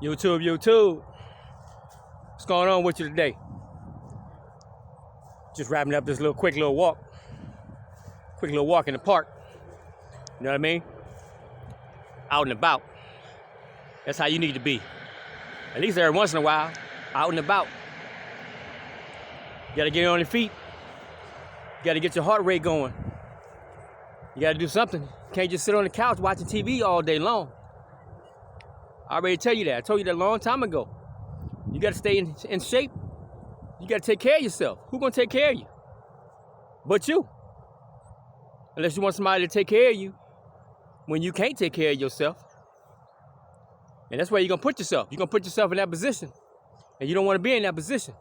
YouTube. What's going on with you today? Just wrapping up this quick little walk in the park. You know what I mean? Out and about. That's how you need to be. At least every once in a while, out and about. You gotta get on your feet. You gotta get your heart rate going. You gotta do something. You can't just sit on the couch watching TV all day long. I already tell you that. I told you that a long time ago. You gotta stay in shape. You gotta take care of yourself. Who's gonna take care of you? But you. Unless you want somebody to take care of you when you can't take care of yourself. And that's where you're gonna put yourself. You're gonna put yourself in that position. And you don't wanna be in that position.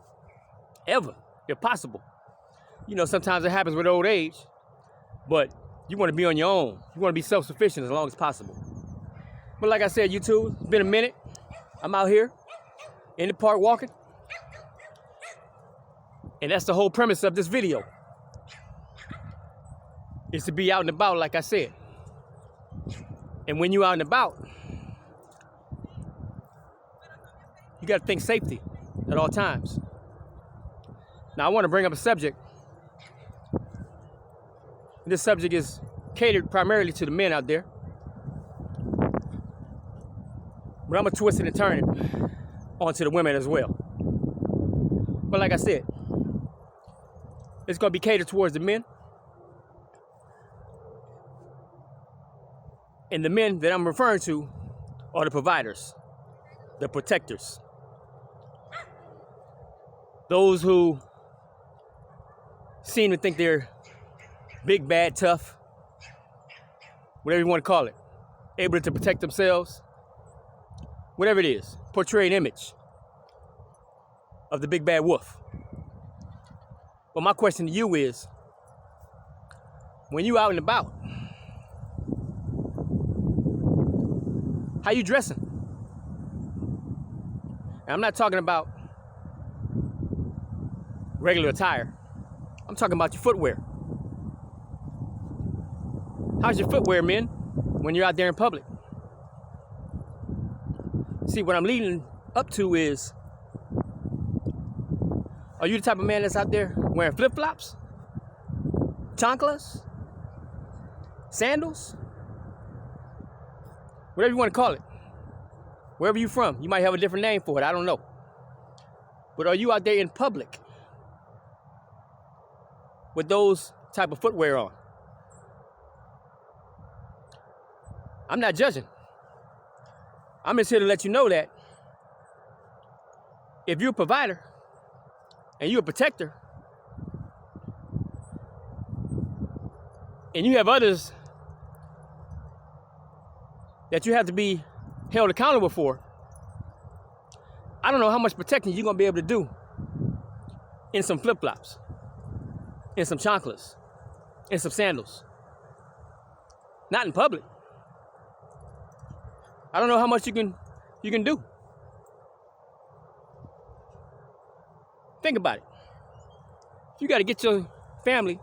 Ever, if possible. You know, sometimes it happens with old age. But you wanna be on your own. You wanna be self-sufficient as long as possible. But like I said, YouTube, it's been a minute. I'm out here in the park walking. And that's the whole premise of this video. Is to be out and about, like I said. And when you're out and about, you got to think safety at all times. Now, I want to bring up a subject. This subject is catered primarily to the men out there. But I'm going to twist it and turn it onto the women as well. But like I said, it's going to be catered towards the men. And the men that I'm referring to are the providers, the protectors. Those who seem to think they're big, bad, tough, whatever you want to call it, able to protect themselves, whatever it is, portray an image of the big bad wolf. But my question to you is, when you out and about, how you dressing? And I'm not talking about regular attire. I'm talking about your footwear. How's your footwear, men, when you're out there in public? See, what I'm leading up to is, are you the type of man that's out there wearing flip-flops, chanclas, sandals, whatever you want to call it? Wherever you're from, you might have a different name for it, I don't know. But are you out there in public with those type of footwear on? I'm not judging. I'm just here to let you know that if you're a provider and you're a protector and you have others that you have to be held accountable for, I don't know how much protecting you're going to be able to do in some flip-flops, in some chanclas, in some sandals. Not in public. I don't know how much you can do. Think about it. You got to get your family,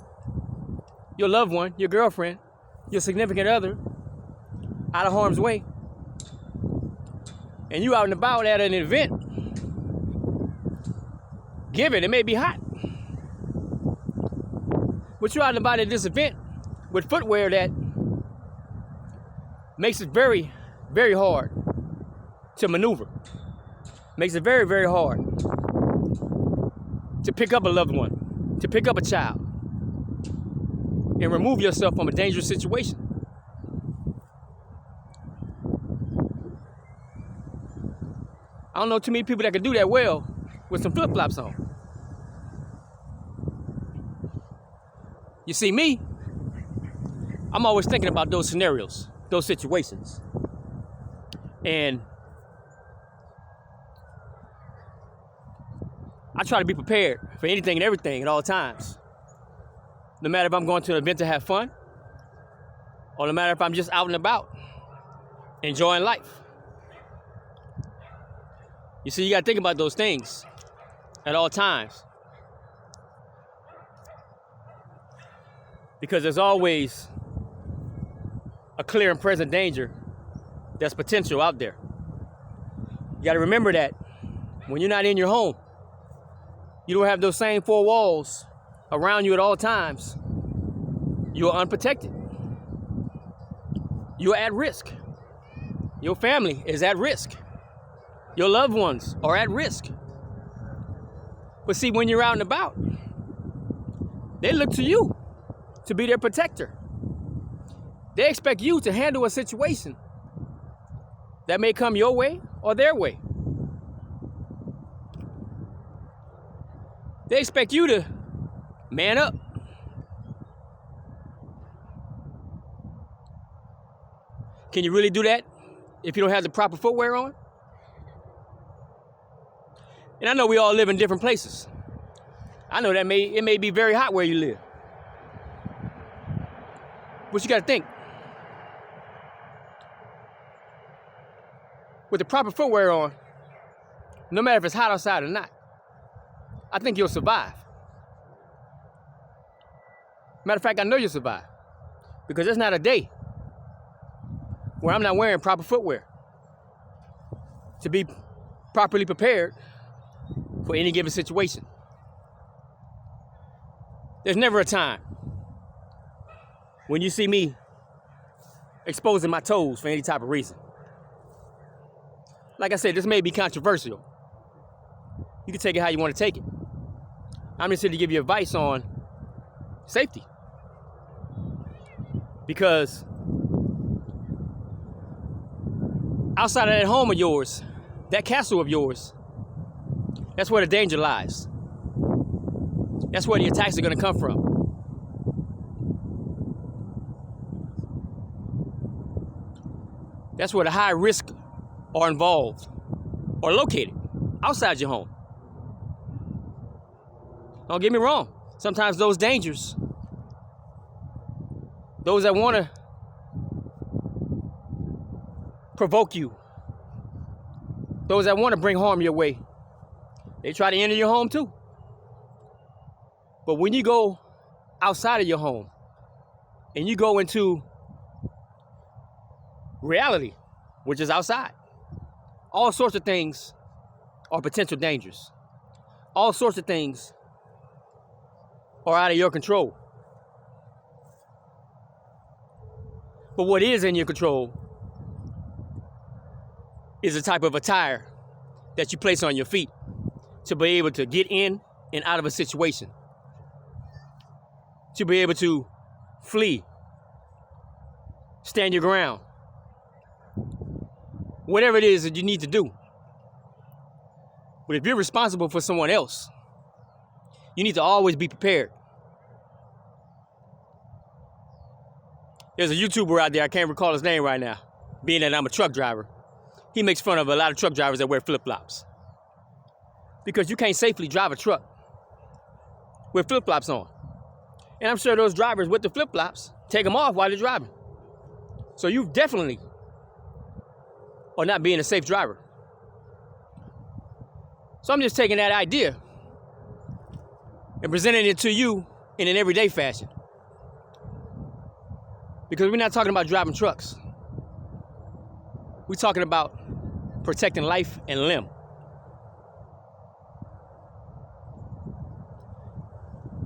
your loved one, your girlfriend, your significant other out of harm's way. And you out and about at an event. Given it may be hot. But you're out and about at this event with footwear that makes it very, very hard to maneuver. Makes it very, very hard to pick up a loved one, to pick up a child, and remove yourself from a dangerous situation. I don't know too many people that can do that well with some flip-flops on. You see, me, I'm always thinking about those scenarios, those situations. And I try to be prepared for anything and everything at all times. No matter if I'm going to an event to have fun, or no matter if I'm just out and about, enjoying life. You see, you got to think about those things at all times. Because there's always a clear and present danger that's potential out there. You got to remember that when you're not in your home, you don't have those same four walls around you at all times. You're unprotected. You're at risk. Your family is at risk. Your loved ones are at risk. But see, when you're out and about, they look to you to be their protector. They expect you to handle a situation that may come your way or their way. They expect you to man up. Can you really do that if you don't have the proper footwear on? And I know we all live in different places. I know that it may be very hot where you live. But you got to think. With the proper footwear on, no matter if it's hot outside or not, I think you'll survive. Matter of fact, I know you'll survive. Because there's not a day where I'm not wearing proper footwear to be properly prepared for any given situation. There's never a time when you see me exposing my toes for any type of reason. Like I said, this may be controversial. You can take it how you want to take it. I'm just here to give you advice on safety. Because outside of that home of yours, that castle of yours, that's where the danger lies. That's where the attacks are going to come from. That's where the high risk are involved or located, outside your home. Don't get me wrong. Sometimes those dangers, those that want to provoke you, those that want to bring harm your way, they try to enter your home too. But when you go outside of your home and you go into reality, which is outside, all sorts of things are potential dangers. All sorts of things are out of your control. But what is in your control is the type of attire that you place on your feet to be able to get in and out of a situation, to be able to flee, stand your ground, whatever it is that you need to do. But if you're responsible for someone else, you need to always be prepared. There's a YouTuber out there, I can't recall his name right now, being that I'm a truck driver. He makes fun of a lot of truck drivers that wear flip-flops. Because you can't safely drive a truck with flip-flops on. And I'm sure those drivers with the flip-flops take them off while they're driving. So you definitely are not being a safe driver. So I'm just taking that idea and presenting it to you in an everyday fashion. Because we're not talking about driving trucks. We're talking about protecting life and limb.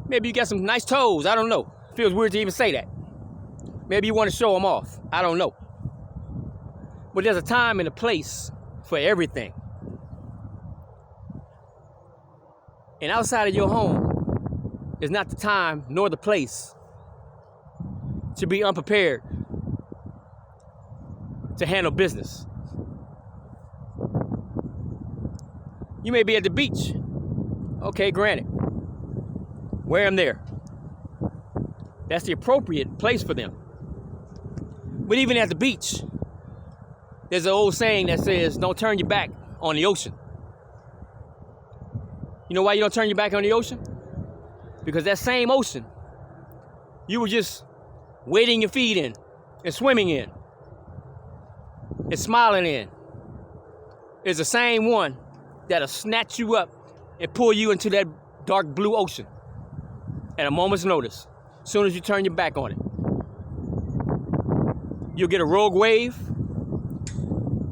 Maybe you got some nice toes, I don't know. Feels weird to even say that. Maybe you want to show them off, I don't know. But there's a time and a place for everything. And outside of your home is not the time nor the place to be unprepared to handle business. You may be at the beach. Okay, granted. Wear them there. That's the appropriate place for them. But even at the beach, there's an old saying that says, don't turn your back on the ocean. You know why you don't turn your back on the ocean? Because that same ocean you were just wading your feet in and swimming in and smiling in is the same one that'll snatch you up and pull you into that dark blue ocean at a moment's notice, as soon as you turn your back on it. You'll get a rogue wave.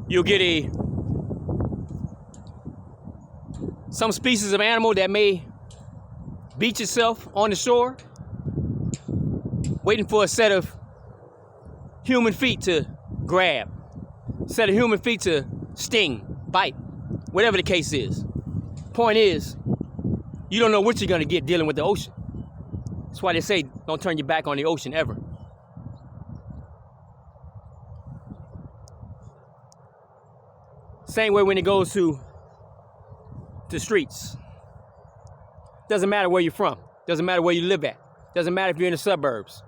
You'll get a some species of animal that may beach itself on the shore, waiting for a set of human feet to grab, set of human feet to sting, bite, whatever the case is. Point is, you don't know what you're gonna get dealing with the ocean. That's why they say don't turn your back on the ocean ever. Same way when it goes to the streets. Doesn't matter where you're from. Doesn't matter where you live at. Doesn't matter if you're in the suburbs.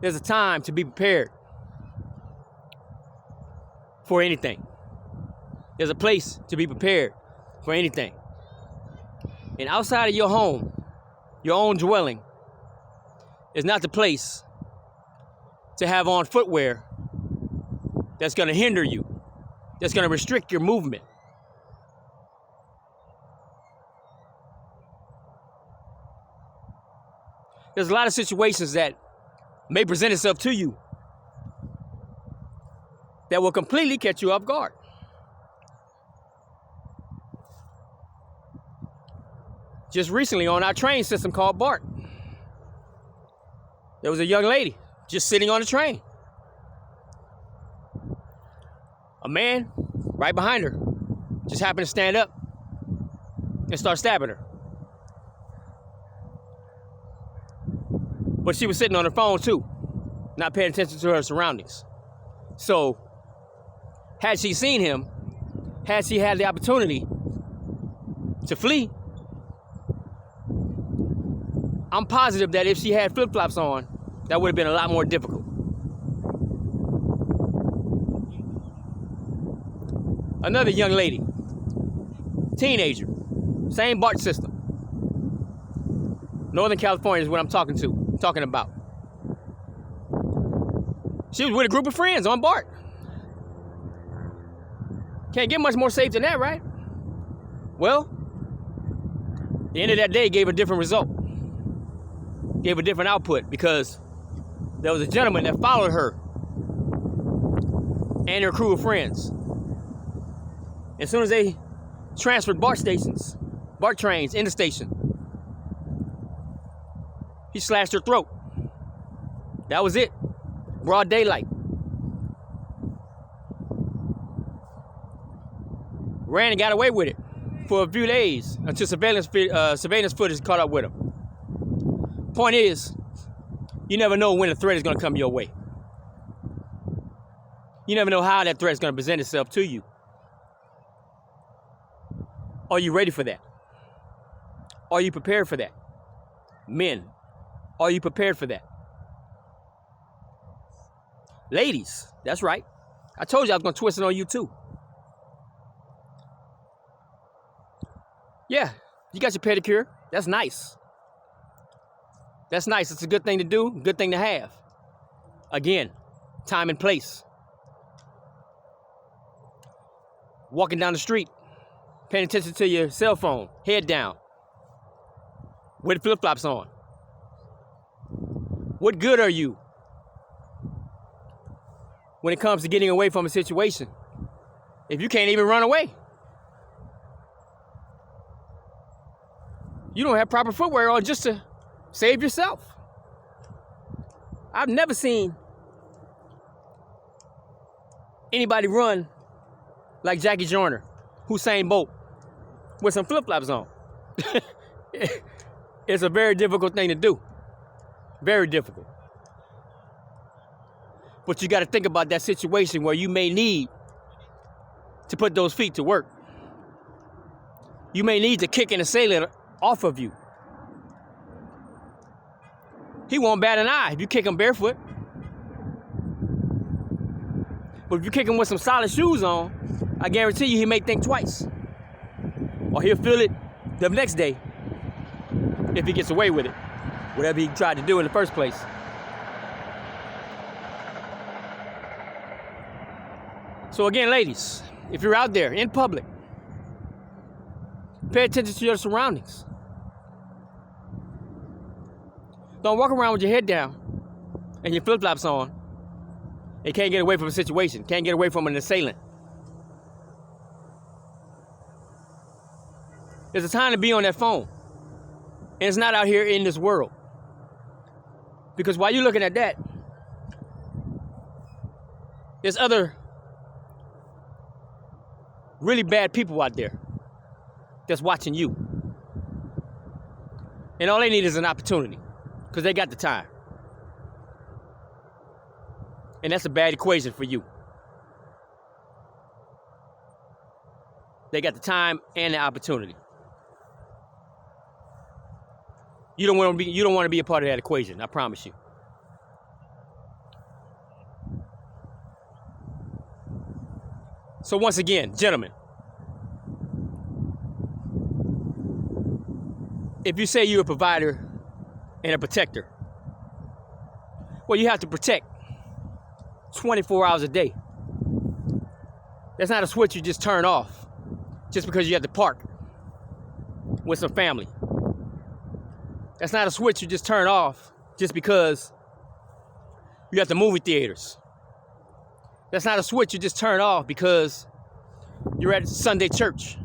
There's a time to be prepared for anything. There's a place to be prepared for anything. And outside of your home, your own dwelling, is not the place to have on footwear that's going to hinder you, that's going to restrict your movement. There's a lot of situations that may present itself to you that will completely catch you off guard. Just recently on our train system called BART, there was a young lady just sitting on the train. A man right behind her just happened to stand up and start stabbing her. But she was sitting on her phone too, not paying attention to her surroundings. So, had she seen him, had she had the opportunity to flee, I'm positive that if she had flip-flops on, that would have been a lot more difficult. Another young lady, teenager, same BART system. Northern California is what I'm talking about. She was with a group of friends on BART. Can't get much more safe than that, right? Well, the end of that day gave a different result. Gave a different output because there was a gentleman that followed her and her crew of friends. As soon as they transferred BART trains in the station, he slashed her throat. That was it. Broad daylight. Ran and got away with it for a few days until surveillance footage caught up with him. Point is, you never know when a threat is going to come your way. You never know how that threat is going to present itself to you. Are you ready for that? Are you prepared for that? Men, are you prepared for that? Ladies, that's right. I told you I was going to twist it on you too. Yeah, you got your pedicure. That's nice. That's nice. It's a good thing to do, good thing to have. Again, time and place. Walking down the street, paying attention to your cell phone, head down, with flip-flops on. What good are you when it comes to getting away from a situation if you can't even run away? You don't have proper footwear on just to save yourself. I've never seen anybody run like Jackie Joyner, Usain Bolt, with some flip-flops on. It's a very difficult thing to do. Very difficult. But you got to think about that situation where you may need to put those feet to work. You may need to kick an assailant off of you. He won't bat an eye if you kick him barefoot. But if you kick him with some solid shoes on, I guarantee you he may think twice. Or he'll feel it the next day if he gets away with it. Whatever he tried to do in the first place. So again, ladies, if you're out there in public, pay attention to your surroundings. Don't walk around with your head down and your flip-flops on and can't get away from a situation, can't get away from an assailant. There's a time to be on that phone. And it's not out here in this world. Because while you're looking at that, there's other really bad people out there that's watching you. And all they need is an opportunity, because they got the time. And that's a bad equation for you. They got the time and the opportunity. You don't want to be a part of that equation, I promise you. So once again, gentlemen, if you say you're a provider and a protector, well, you have to protect 24 hours a day. That's not a switch you just turn off just because you have to park with some family. That's not a switch you just turn off just because you got the movie theaters. That's not a switch you just turn off because you're at Sunday church.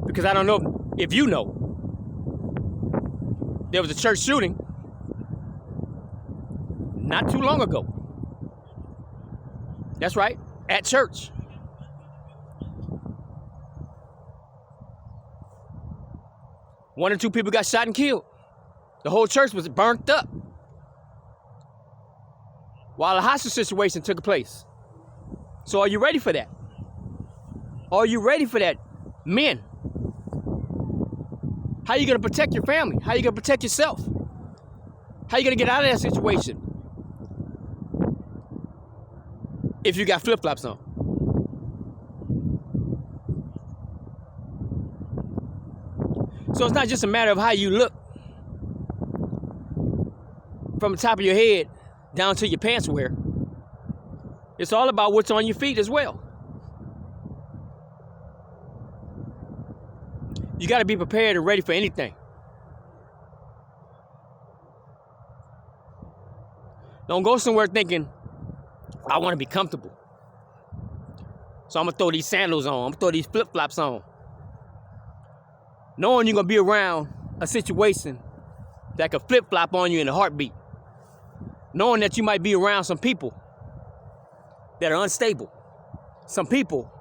Because I don't know if you know, there was a church shooting not too long ago. That's right, at church. One or two people got shot and killed. The whole church was burnt up while a hostage situation took place. So are you ready for that? Are you ready for that, men? How are you going to protect your family? How are you going to protect yourself? How are you going to get out of that situation if you got flip-flops on? So it's not just a matter of how you look from the top of your head down to your pants wear. It's all about what's on your feet as well. You got to be prepared and ready for anything. Don't go somewhere thinking, I want to be comfortable, so I'm going to throw these sandals on. I'm going to throw these flip-flops on. Knowing you're going to be around a situation that could flip-flop on you in a heartbeat. Knowing that you might be around some people that are unstable. Some people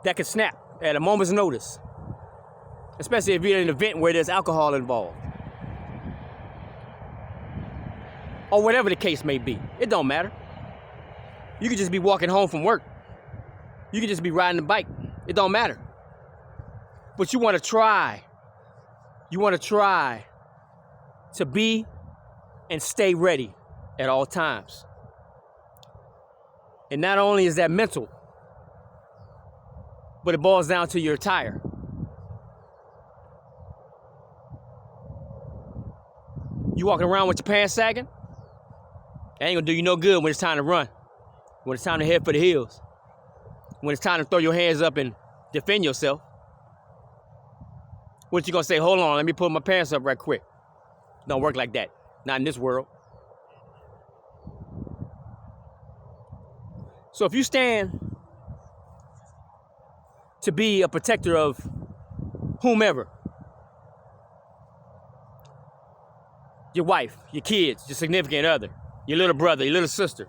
that can snap at a moment's notice. Especially if you're in an event where there's alcohol involved. Or whatever the case may be. It don't matter. You could just be walking home from work. You could just be riding a bike. It don't matter. But you want to try. You want to try to be and stay ready at all times. And not only is that mental, but it boils down to your attire. You walking around with your pants sagging? That ain't gonna do you no good when it's time to run. When it's time to head for the hills. When it's time to throw your hands up and defend yourself. What you gonna say, hold on, let me pull my pants up right quick. Don't work like that. Not in this world. So if you stand to be a protector of whomever, your wife, your kids, your significant other, your little brother, your little sister,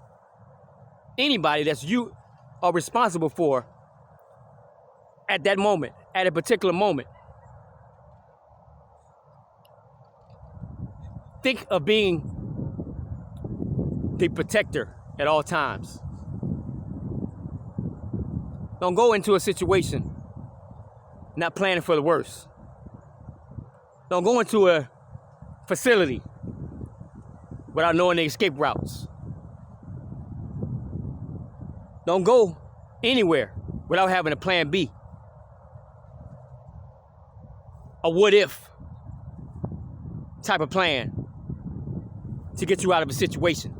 anybody that you are responsible for at that moment, at a particular moment, think of being the protector at all times. Don't go into a situation not planning for the worst. Don't go into a facility without knowing the escape routes. Don't go anywhere without having a plan B. A what if type of plan to get you out of a situation.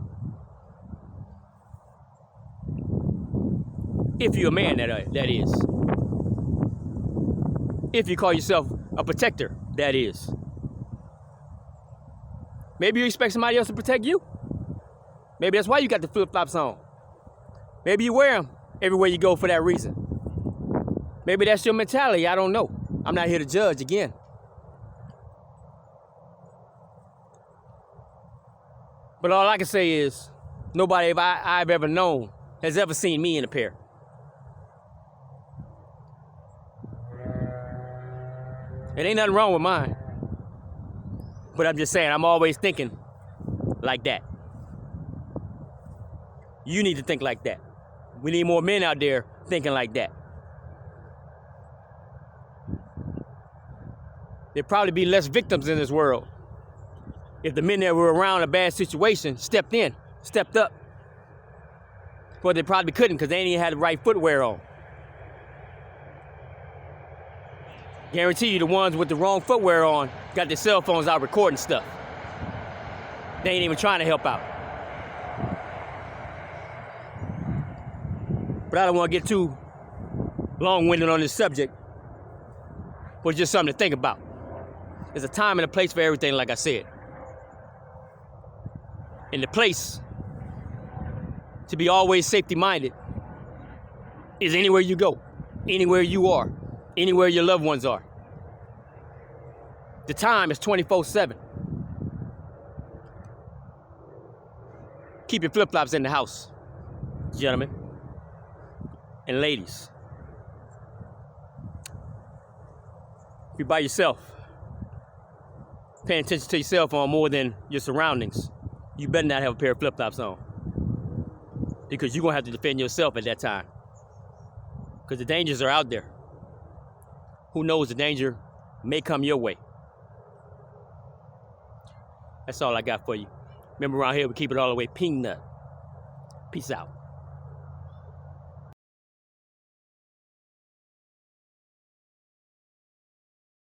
If you're a man, that is. If you call yourself a protector, that is. Maybe you expect somebody else to protect you. Maybe that's why you got the flip-flops on. Maybe you wear them everywhere you go for that reason. Maybe that's your mentality. I don't know. I'm not here to judge again. But all I can say is nobody I've ever known has ever seen me in a pair. It ain't nothing wrong with mine. But I'm just saying, I'm always thinking like that. You need to think like that. We need more men out there thinking like that. There'd probably be less victims in this world if the men that were around a bad situation stepped up. But they probably couldn't because they ain't even had the right footwear on. Guarantee you the ones with the wrong footwear on got their cell phones out recording stuff. They ain't even trying to help out. But I don't want to get too long-winded on this subject. But it's just something to think about. There's a time and a place for everything, like I said. And the place to be always safety-minded is anywhere you go, anywhere you are, anywhere your loved ones are. The time is 24/7. Keep your flip-flops in the house, gentlemen and ladies. If you're by yourself, paying attention to yourself on more than your surroundings, you better not have a pair of flip-flops on. Because you're going to have to defend yourself at that time. Because the dangers are out there. Who knows, the danger may come your way. That's all I got for you. Remember, around here we keep it all the way peanut. Peace out.